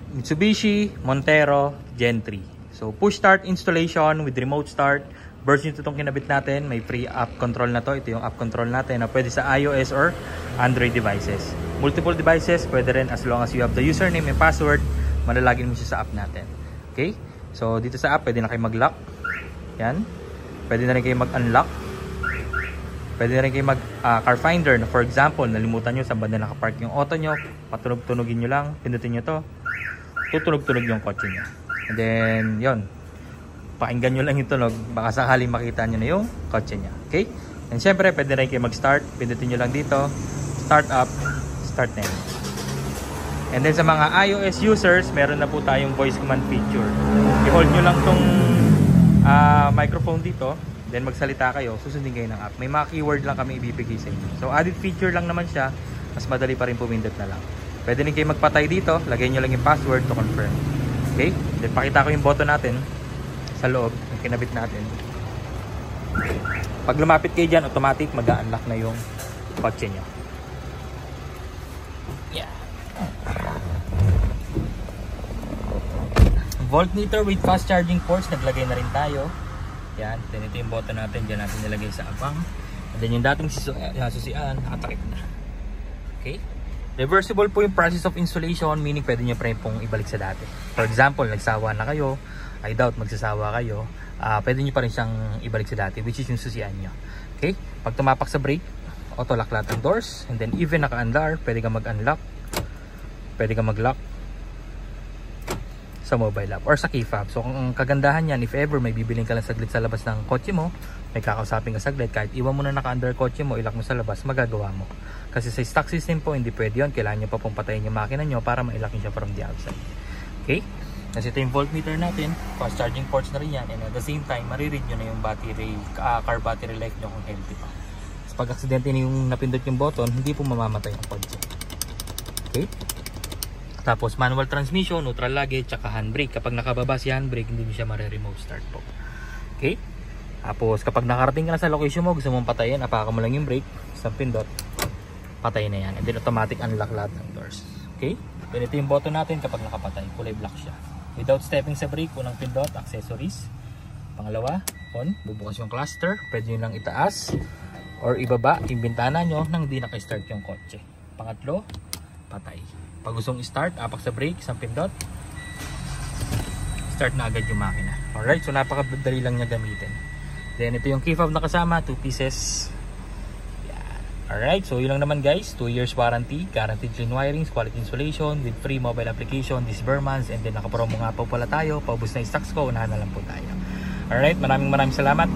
Mitsubishi Montero Gen 3. So push start installation with remote start. Version ito itong kinabit natin. May free app control na to. Ito yung app control natin na pwede sa iOS or Android devices. Multiple devices, pwede rin as long as you have the username and password, malalagin mo siya sa app natin. Okay? So dito sa app, pwede na kayo mag-lock. Yan. Pwede na rin kayo mag-unlock. Pwede na rin kayo mag-car finder. Na for example, nalimutan nyo saan ba na nakapark yung auto nyo. Patunog-tunogin nyo lang. Pindutin nyo to. Tutunog-tunog yung kotse nyo. And then, yon, pakinggan nyo lang yung tunog. Baka sakaling makita nyo na yung kotse nyo. Okay? And syempre, pwede rin kayo mag-start. Pindutin nyo lang dito. Start up. Start na yun. And then sa mga iOS users, meron na po tayong voice command feature. I-hold nyo lang tong microphone dito. Then magsalita kayo, susundin kayo ng app. May mga keyword lang kami ibibigay sa inyo. So added feature lang naman siya. Mas madali pa rin pumindot na lang. Pwede rin kayo magpatay dito. Lagay nyo lang yung password to confirm. Okay? Then pakita ko yung button natin sa loob. Yung kinabit natin. Pag lumapit kayo dyan, automatic mag-unlock na yung kotse nyo. Yeah. Voltmeter with fast charging ports. Naglagay na rin tayo. Yan, then ito yung button natin, dyan natin nilagay sa abang. And then yung dating susian, nakatakip na. Okay? Reversible po yung process of installation, meaning pwede nyo pa rin pong ibalik sa dati. For example, nagsawa na kayo, I doubt magsasawa kayo, pwede nyo pa rin siyang ibalik sa dati, which is yung susian nyo. Okay? Pag tumapak sa brake, auto lock lahat ng doors, and then even naka-unlock, pwede ka mag-unlock, pwede ka mag-lock sa mobile app or sa key fob. So ang kagandahan yan, if ever may bibiling ka lang saglit sa labas ng kotse mo, may kakausapin ka saglit, kahit iwan mo na naka-under kotse mo, ilak mo sa labas, magagawa mo. Kasi sa stock system po, hindi pwede yun. Kailangan nyo pa pong patayin yung makina nyo para mailakin siya from the outside. Okay? Kasi ito yung voltmeter natin, fast charging ports na rin yan, and at the same time, mariread nyo na yung battery, car battery life nyo kung healthy pa. So pag aksidente na yung napindot yung button, hindi po mamamatay ang kotse. Okay? Tapos manual transmission, neutral lagi, tsaka handbrake. Kapag nakababa si handbrake, hindi nyo siya mare-remote start po. Okay? Tapos kapag nakarating ka na sa location mo, gusto mong patayin, apakan mo lang yung brake, isang pindot, patay na yan. And then automatic unlock lahat ng doors. Okay? Then ito yung button natin kapag nakapatay, kulay black siya. Without stepping sa brake, unang pindot, accessories. Pangalawa, on, bubukas yung cluster, pwede nyo lang itaas or ibaba yung bintana nyo nang hindi naka-start yung kotse. Pangatlo, patay. Pag gustong start, apak sa brake, isang pindot, start na agad yung makina. Alright, so napakadali lang niya gamitin. Then ito yung key fob na kasama, 2 pieces. Yan. Alright, so yun lang naman guys, 2 years warranty, guaranteed clean wirings, quality installation with free mobile application, this Burmans, and then nakapromo nga po pala tayo, paubos na yung stocks ko, unahan na lang po tayo. Alright, maraming salamat.